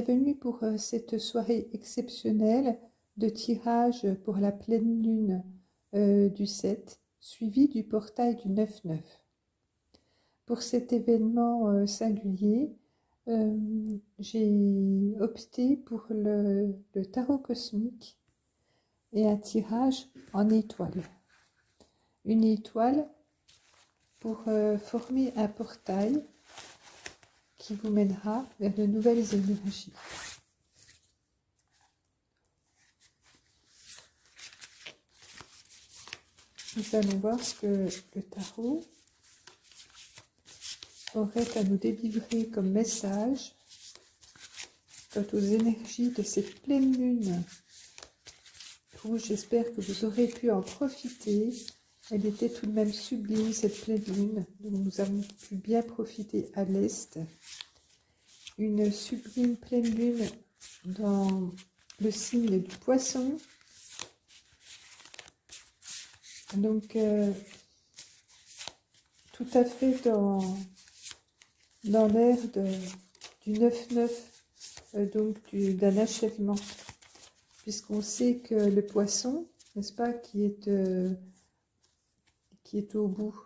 bienvenue pour cette soirée exceptionnelle de tirage pour la pleine lune du 7, suivi du portail du 9-9. Pour cet événement singulier, j'ai opté pour le tarot cosmique et un tirage en étoile. Une étoile pour former un portail qui vous mènera vers de nouvelles énergies. Nous allons voir ce que le tarot aurait à nous délivrer comme message quant aux énergies de cette pleine lune. J'espère que vous aurez pu en profiter. Elle était tout de même sublime, cette pleine lune, dont nous avons pu bien profiter à l'Est. Une sublime pleine lune dans le signe du Poisson. Donc, tout à fait dans l'ère du 9-9, donc d'un achèvement. Puisqu'on sait que le Poisson, n'est-ce pas, qui est au bout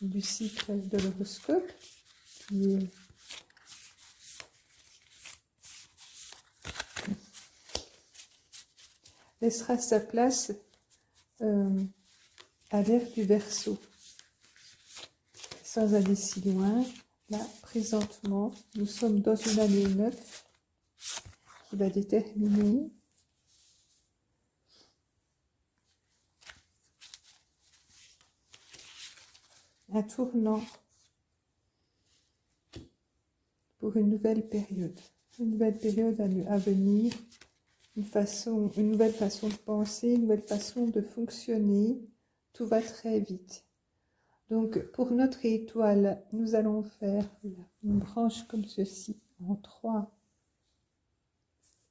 du cycle de l'horoscope, qui laissera sa place à l'ère du Verseau. Sans aller si loin, là, présentement, nous sommes dans une année 9 qui va déterminer un tournant pour une nouvelle période à venir, une nouvelle façon de penser, une nouvelle façon de fonctionner. Tout va très vite. Donc, pour notre étoile, nous allons faire une branche comme ceci, en 3.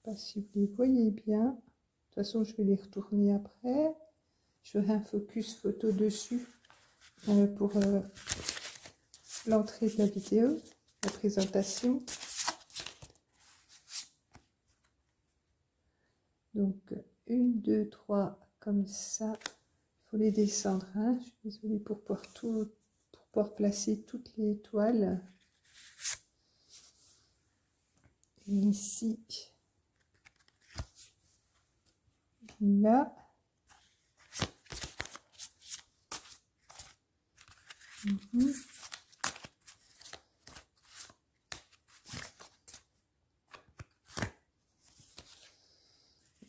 Je ne sais pas si vous les voyez bien. De toute façon, je vais les retourner après. Je ferai un focus photo dessus pour l'entrée de la vidéo, la présentation. Donc, 1, 2, 3, comme ça. Il faut les descendre. Hein. Je suis désolée pour pouvoir placer toutes les étoiles. Une ici. Là.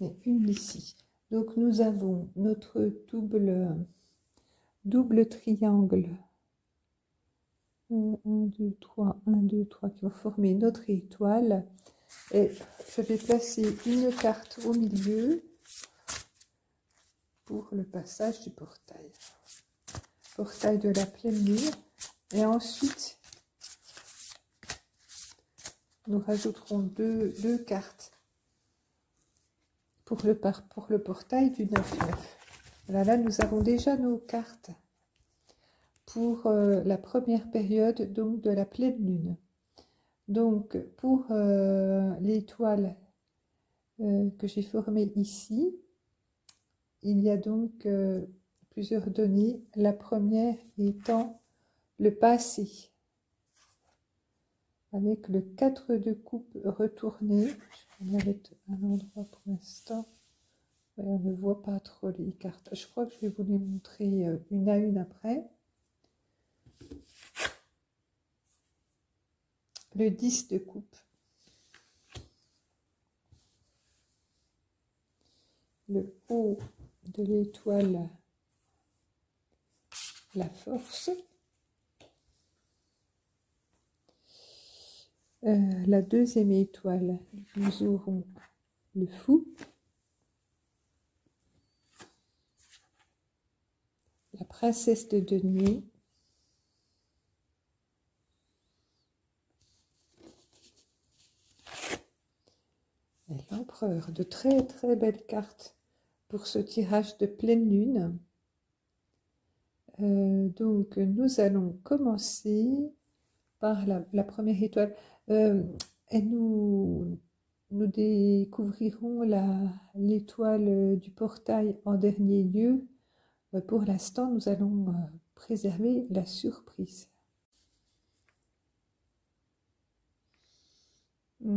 Et une ici. Donc nous avons notre double triangle. 1, 2, 3, 1, 2, 3 qui vont former notre étoile. Et je vais placer une carte au milieu pour le passage du portail. Portail de la pleine lune. Et ensuite, nous rajouterons deux cartes pour le portail du 9-9. Voilà, là, nous avons déjà nos cartes pour la première période donc de la pleine lune. Donc, pour l'étoile que j'ai formée ici, il y a donc plusieurs données. La première étant le passé, avec le 4 de coupe retourné. Je vais mettre un endroit pour l'instant. Ouais, on ne voit pas trop les cartes. Je crois que je vais vous les montrer une à une après. Le 10 de coupe. Le haut de l'étoile, la force. La deuxième étoile, nous aurons le fou. La princesse de denier. Et l'empereur. De très très belles cartes pour ce tirage de pleine lune. Donc nous allons commencer par la première étoile. Et nous découvrirons l'étoile du portail en dernier lieu. Pour l'instant, nous allons préserver la surprise. Ce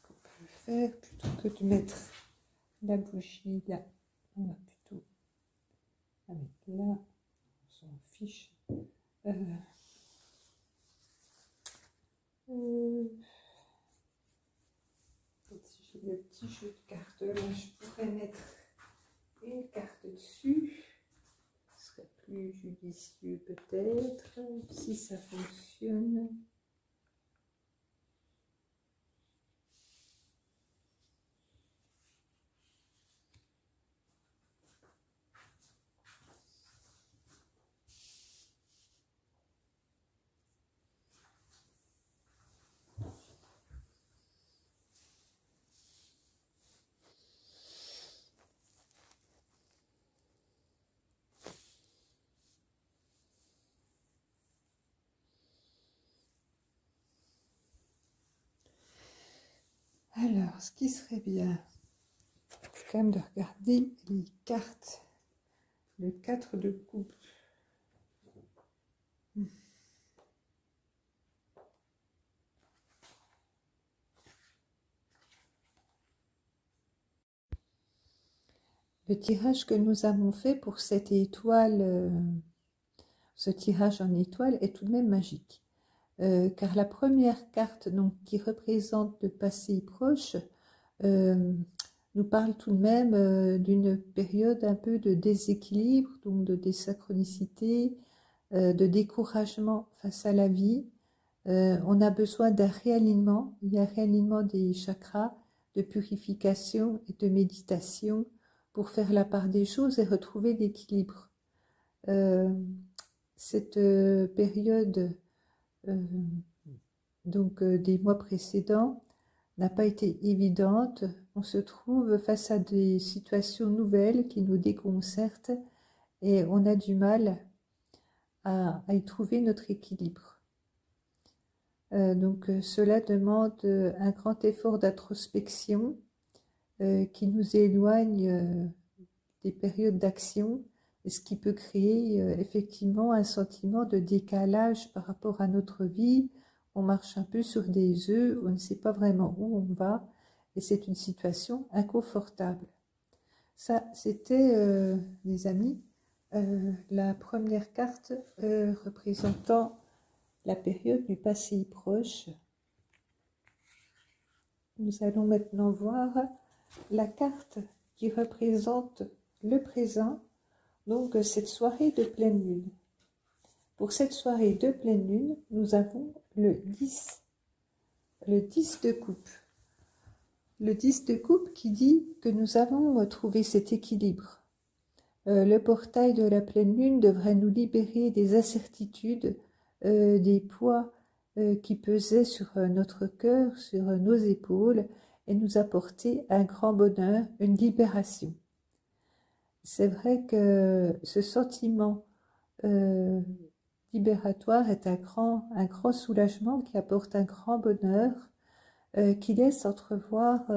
qu'on peut faire, plutôt que de mettre la bougie là, on va plutôt la mettre là, on s'en fiche. Si j'ai le petit jeu de cartes là, je pourrais mettre une carte dessus. Ce serait plus judicieux peut-être, si ça fonctionne. Alors, ce qui serait bien, c'est quand même de regarder les cartes. Le 4 de coupe. Le tirage que nous avons fait pour cette étoile, ce tirage en étoile est tout de même magique. Car la première carte donc, qui représente le passé proche nous parle tout de même d'une période un peu de déséquilibre, donc de désynchronicité, de découragement face à la vie. On a besoin d'un réalignement, il y a un réalignement des chakras, de purification et de méditation pour faire la part des choses et retrouver l'équilibre. Cette période des mois précédents n'a pas été évidente. On se trouve face à des situations nouvelles qui nous déconcertent et on a du mal à y trouver notre équilibre. Cela demande un grand effort d'introspection qui nous éloigne des périodes d'action, ce qui peut créer effectivement un sentiment de décalage par rapport à notre vie. On marche un peu sur des œufs, on ne sait pas vraiment où on va, et c'est une situation inconfortable. Ça, c'était, les amis, la première carte représentant la période du passé proche. Nous allons maintenant voir la carte qui représente le présent, donc cette soirée de pleine lune. Pour cette soirée de pleine lune, nous avons le 10 de coupe. Le 10 de coupe qui dit que nous avons trouvé cet équilibre. Le portail de la pleine lune devrait nous libérer des incertitudes, des poids qui pesaient sur notre cœur, sur nos épaules, et nous apporter un grand bonheur, une libération. C'est vrai que ce sentiment libératoire est un grand soulagement qui apporte un grand bonheur, qui laisse entrevoir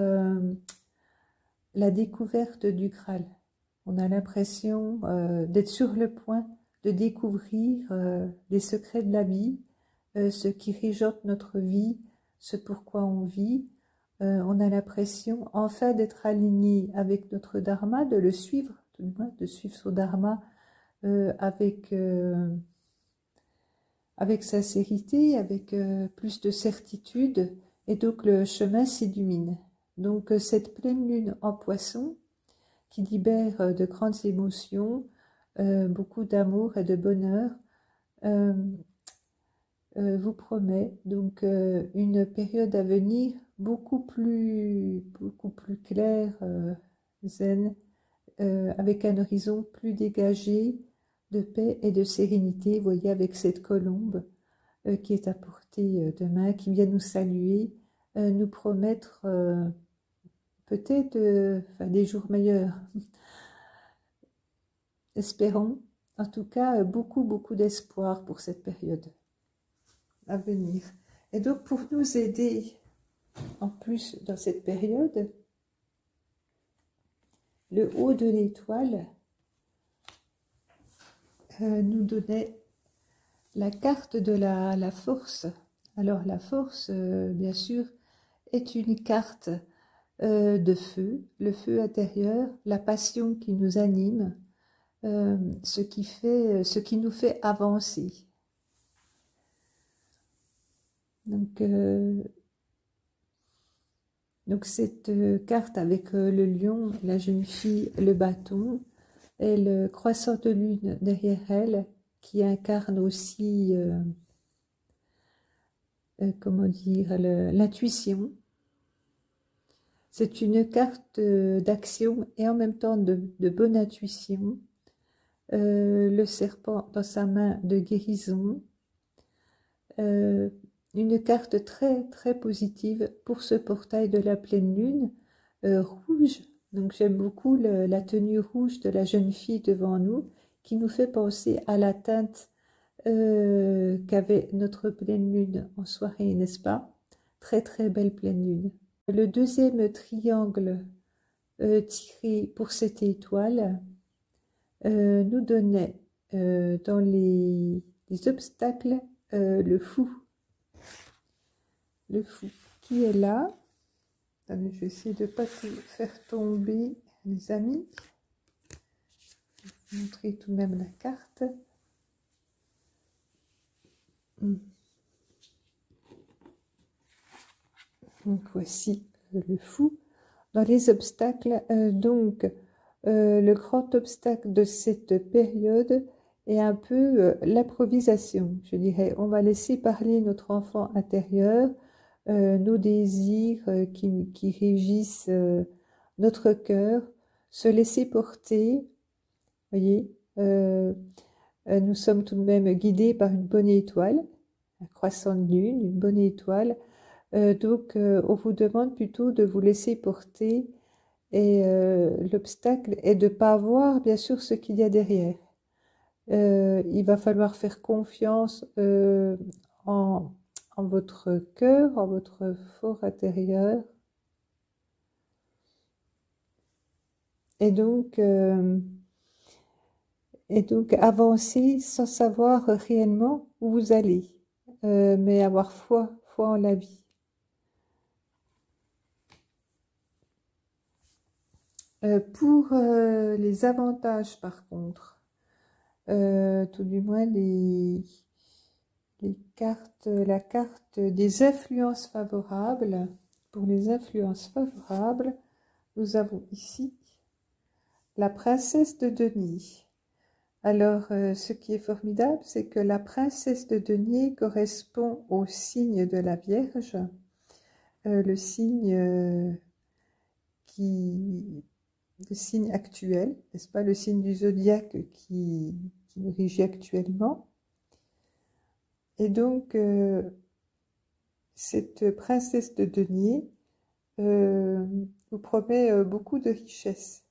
la découverte du Graal. On a l'impression d'être sur le point de découvrir les secrets de la vie, ce qui régente notre vie, ce pourquoi on vit. On a l'impression enfin d'être aligné avec notre dharma, de le suivre, tout du moins de suivre son dharma avec sincérité, avec plus de certitude, et donc le chemin s'illumine. Donc cette pleine lune en Poisson, qui libère de grandes émotions, beaucoup d'amour et de bonheur, vous promet donc une période à venir beaucoup plus claire, zen, avec un horizon plus dégagé de paix et de sérénité. Vous voyez, avec cette colombe qui est à portée de main, qui vient nous saluer, nous promettre peut-être des jours meilleurs. Espérons. en tout cas, beaucoup d'espoir pour cette période à venir. Et donc, pour nous aider, en plus, dans cette période, le haut de l'étoile nous donnait la carte de la force. Alors, la force, bien sûr, est une carte de feu, le feu intérieur, la passion qui nous anime, ce qui nous fait avancer. Donc cette carte avec le lion, la jeune fille, le bâton, et le croissant de lune derrière elle, qui incarne aussi, comment dire, l'intuition. C'est une carte d'action et en même temps de bonne intuition. Le serpent dans sa main de guérison. Une carte très positive pour ce portail de la pleine lune, rouge. Donc j'aime beaucoup la tenue rouge de la jeune fille devant nous, qui nous fait penser à la teinte qu'avait notre pleine lune en soirée, n'est-ce pas? Très belle pleine lune. Le deuxième triangle tiré pour cette étoile nous donnait dans les obstacles le fou. Le fou qui est là. Attendez, je vais essayer de ne pas tout faire tomber, les amis. Je vais vous montrer tout de même la carte. Donc voici le fou. Dans les obstacles, le grand obstacle de cette période est un peu l'improvisation. Je dirais, on va laisser parler notre enfant intérieur, nos désirs qui régissent notre cœur, se laisser porter. Voyez, nous sommes tout de même guidés par une bonne étoile, un croissant de lune, une bonne étoile. Donc, on vous demande plutôt de vous laisser porter et l'obstacle est de ne pas voir, bien sûr, ce qu'il y a derrière. Il va falloir faire confiance en votre cœur, en votre fort intérieur. Et donc avancer sans savoir réellement où vous allez, mais avoir foi en la vie. Pour les avantages, par contre, tout du moins la carte des influences favorables. Pour les influences favorables, nous avons ici la princesse de denier. Alors, ce qui est formidable, c'est que la princesse de denier correspond au signe de la Vierge, le signe le signe actuel, n'est-ce pas, le signe du zodiaque qui nous régit actuellement. Et donc, cette princesse de denier vous promet beaucoup de richesses.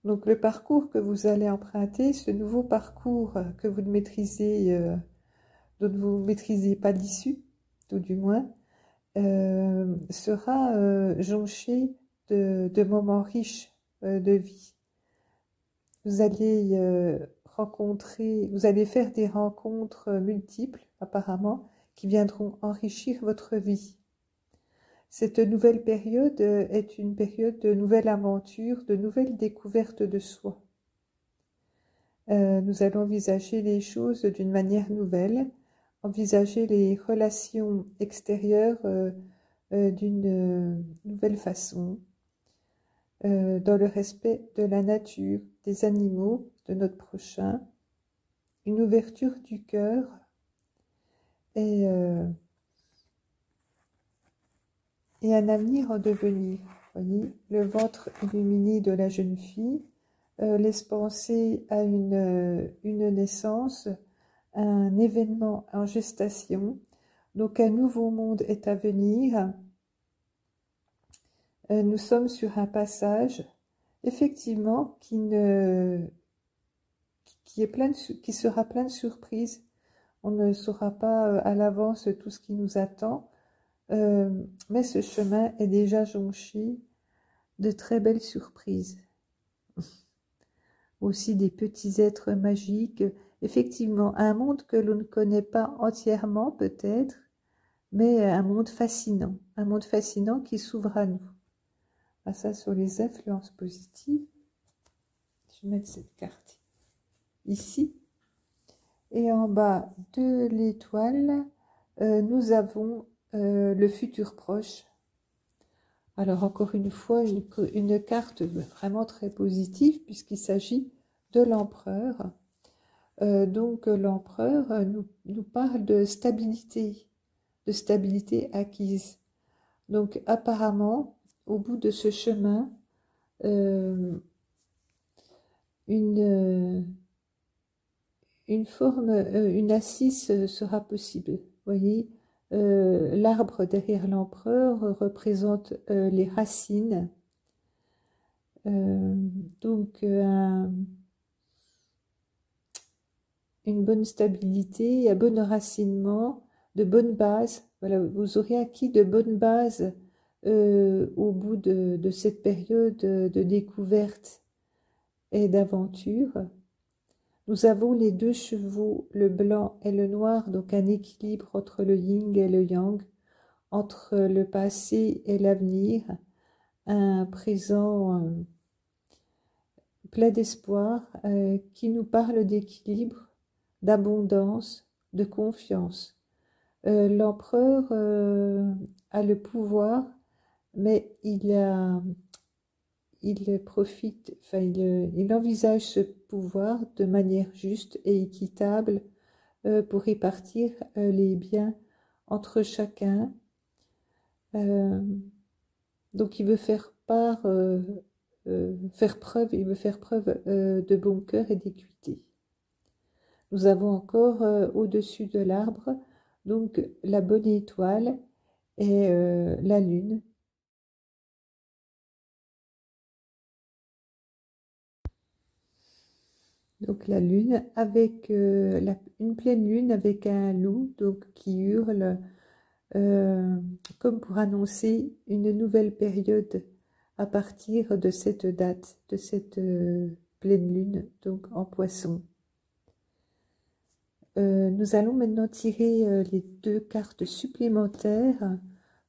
Donc, le parcours que vous allez emprunter, ce nouveau parcours que vous ne maîtrisez, dont vous ne maîtrisez pas l'issue, tout du moins, sera jonché de moments riches de vie. Vous allez vous allez faire des rencontres multiples, apparemment, qui viendront enrichir votre vie. Cette nouvelle période est une période de nouvelles aventures, de nouvelles découvertes de soi. Nous allons envisager les choses d'une manière nouvelle, envisager les relations extérieures d'une nouvelle façon, dans le respect de la nature, des animaux, de notre prochain, une ouverture du cœur et un avenir en devenir. Voyez, le ventre illuminé de la jeune fille laisse penser à une naissance, un événement en gestation. Donc un nouveau monde est à venir. Nous sommes sur un passage, effectivement, qui qui sera plein de surprises. On ne saura pas à l'avance tout ce qui nous attend, mais ce chemin est déjà jonché de très belles surprises. Aussi des petits êtres magiques, effectivement, un monde que l'on ne connaît pas entièrement peut-être, mais un monde fascinant qui s'ouvre à nous. Ah, ça sur les influences positives. Je vais mettre cette carte ici. Et en bas de l'étoile, nous avons le futur proche. Alors encore une fois, une carte vraiment très positive puisqu'il s'agit de l'empereur. Donc l'empereur nous parle de stabilité acquise. Donc apparemment, au bout de ce chemin, une assise sera possible. Vous voyez, l'arbre derrière l'empereur représente les racines. Donc une bonne stabilité, un bon enracinement, de bonnes bases. Voilà, vous aurez acquis de bonnes bases au bout de cette période de découverte et d'aventure. Nous avons les deux chevaux, le blanc et le noir, donc un équilibre entre le yin et le yang, entre le passé et l'avenir, un présent plein d'espoir qui nous parle d'équilibre, d'abondance, de confiance. L'empereur a le pouvoir, mais il envisage ce pouvoir de manière juste et équitable pour répartir les biens entre chacun. Donc il veut faire preuve de bon cœur et d'équité. Nous avons encore au-dessus de l'arbre donc la bonne étoile et la lune. Donc la lune avec une pleine lune avec un loup donc qui hurle comme pour annoncer une nouvelle période à partir de cette date, de cette pleine lune donc en Poisson. Nous allons maintenant tirer les deux cartes supplémentaires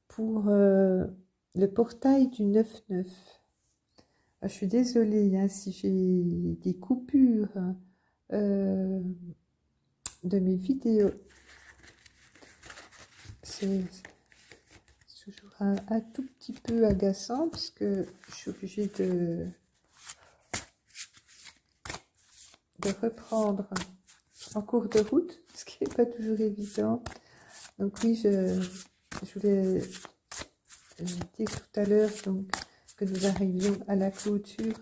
pour le portail du 9-9. Ah, je suis désolée hein, si j'ai des coupures de mes vidéos. C'est toujours un tout petit peu agaçant parce que je suis obligée de reprendre en cours de route, ce qui n'est pas toujours évident. Donc oui, je voulais dire tout à l'heure que nous arrivions à la clôture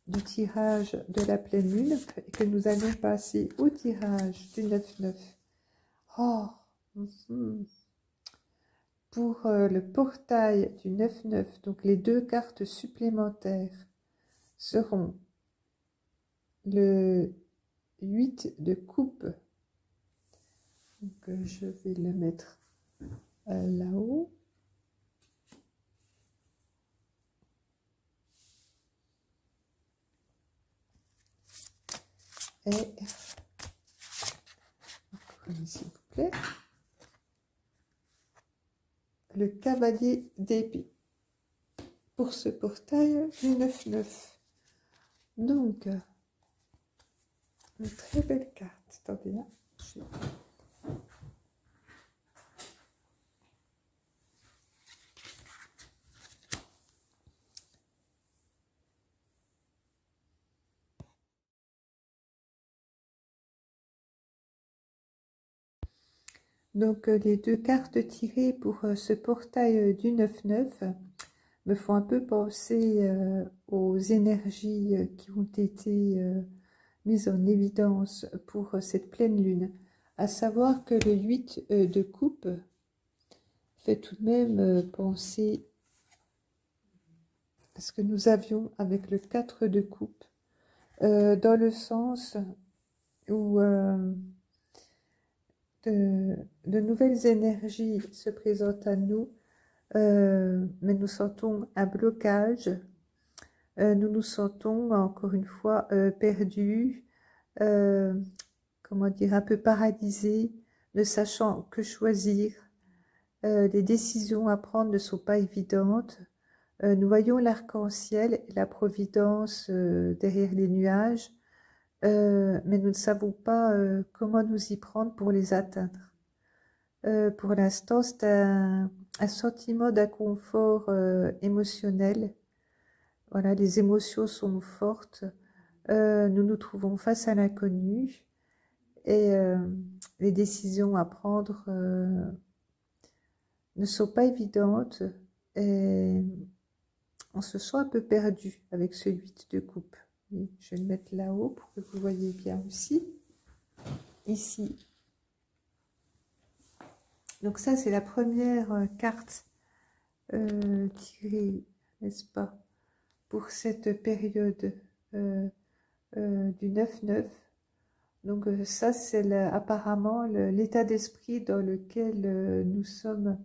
du tirage de la pleine lune et que nous allons passer au tirage du 9-9. Oh, pour le portail du 9-9, donc les deux cartes supplémentaires seront le 8 de coupe. Donc je vais le mettre là-haut. Et encore s'il vous plaît, le cavalier d'épée pour ce portail du 9-9. Donc, une très belle carte. Attendez, hein. Donc les deux cartes tirées pour ce portail du 9-9 me font un peu penser aux énergies qui ont été mises en évidence pour cette pleine lune. À savoir que le 8 de coupe fait tout de même penser à ce que nous avions avec le 4 de coupe. dans le sens où de nouvelles énergies se présentent à nous, mais nous sentons un blocage, nous nous sentons encore une fois perdus, comment dire, un peu paralysés, ne sachant que choisir. Les décisions à prendre ne sont pas évidentes. Nous voyons l'arc-en-ciel et la providence derrière les nuages, mais nous ne savons pas comment nous y prendre pour les atteindre. Pour l'instant, c'est un sentiment d'inconfort émotionnel. Voilà, les émotions sont fortes. Nous nous trouvons face à l'inconnu et les décisions à prendre ne sont pas évidentes et on se sent un peu perdu avec ce 8 de coupe. Je vais le mettre là-haut pour que vous voyez bien aussi. Ici. Donc ça, c'est la première carte tirée, n'est-ce pas, pour cette période du 9-9. Donc ça, c'est apparemment l'état d'esprit dans lequel nous sommes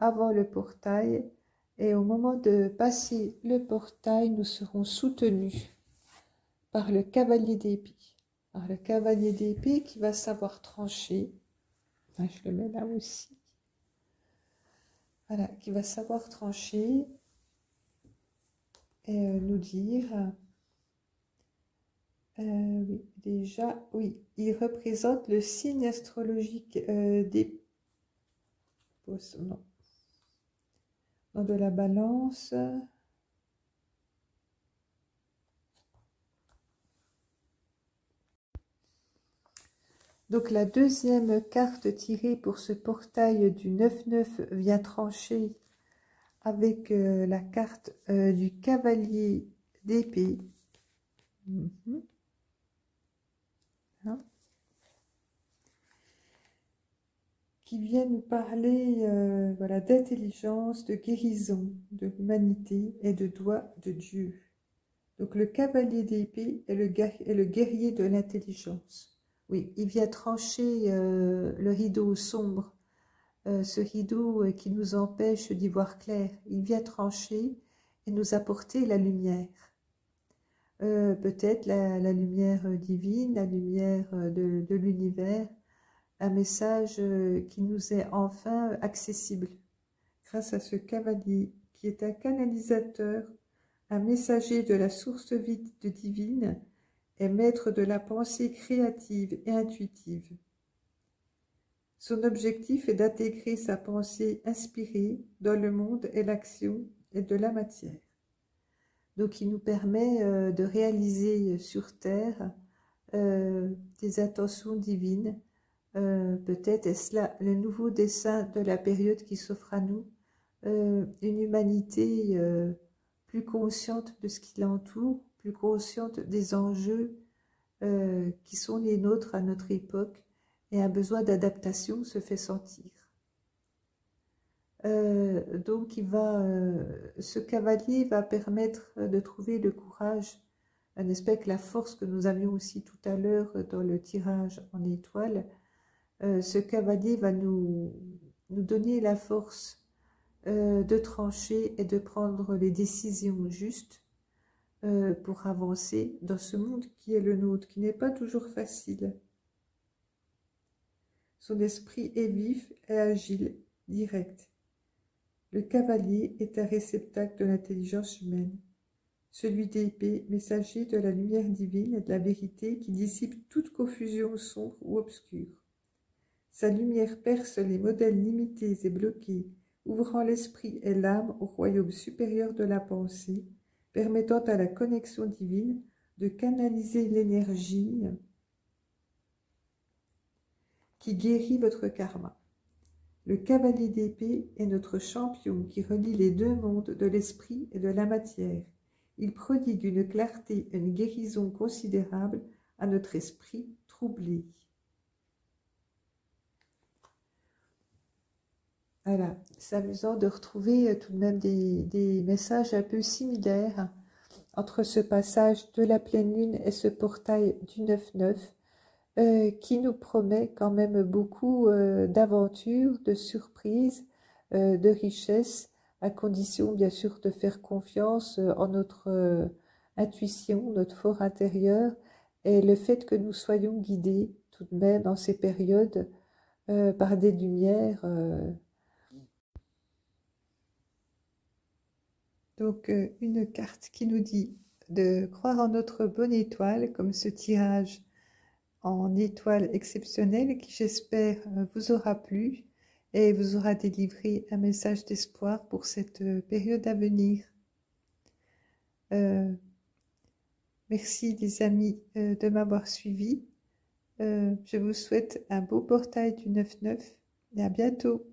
avant le portail. Et au moment de passer le portail, nous serons soutenus par le cavalier d'épée. Par le cavalier d'épée qui va savoir trancher. Enfin, je le mets là aussi. Voilà, qui va savoir trancher et nous dire... oui, déjà, oui, il représente le signe astrologique des Poissons, non, de la Balance. Donc la deuxième carte tirée pour ce portail du 9-9 vient trancher avec la carte du cavalier d'épée. Hein, qui vient nous parler voilà, d'intelligence, de guérison, de l'humanité et de doigt de Dieu. Donc le cavalier d'épée est le guerrier de l'intelligence. Oui, il vient trancher le rideau sombre, ce rideau qui nous empêche d'y voir clair. Il vient trancher et nous apporter la lumière. Peut-être la lumière divine, la lumière de l'univers, un message qui nous est enfin accessible grâce à ce cavalier qui est un canalisateur, un messager de la source vide divine et maître de la pensée créative et intuitive. Son objectif est d'intégrer sa pensée inspirée dans le monde et l'action et de la matière. Donc il nous permet de réaliser sur Terre des intentions divines. Peut-être est-ce là le nouveau dessein de la période qui s'offre à nous, une humanité plus consciente de ce qui l'entoure, plus consciente des enjeux qui sont les nôtres à notre époque, et un besoin d'adaptation se fait sentir. Donc ce cavalier va permettre de trouver le courage, un aspect que la force que nous avions aussi tout à l'heure dans le tirage en étoile. Ce cavalier va nous donner la force de trancher et de prendre les décisions justes pour avancer dans ce monde qui est le nôtre, qui n'est pas toujours facile. Son esprit est vif et agile, direct. Le cavalier est un réceptacle de l'intelligence humaine, celui d'épée, messager de la lumière divine et de la vérité qui dissipe toute confusion sombre ou obscure. Sa lumière perce les modèles limités et bloqués, ouvrant l'esprit et l'âme au royaume supérieur de la pensée, permettant à la connexion divine de canaliser l'énergie qui guérit votre karma. Le cavalier d'épée est notre champion qui relie les deux mondes de l'esprit et de la matière. Il prodigue une clarté et une guérison considérable à notre esprit troublé. Voilà, c'est amusant de retrouver tout de même des messages un peu similaires entre ce passage de la pleine lune et ce portail du 9-9, qui nous promet quand même beaucoup d'aventures, de surprises, de richesses, à condition bien sûr de faire confiance en notre intuition, notre fort intérieur, et le fait que nous soyons guidés tout de même dans ces périodes par des lumières. Donc une carte qui nous dit de croire en notre bonne étoile, comme ce tirage en étoile exceptionnelle qui, j'espère, vous aura plu et vous aura délivré un message d'espoir pour cette période à venir. Merci les amis de m'avoir suivi. Je vous souhaite un beau portail du 9-9 et à bientôt.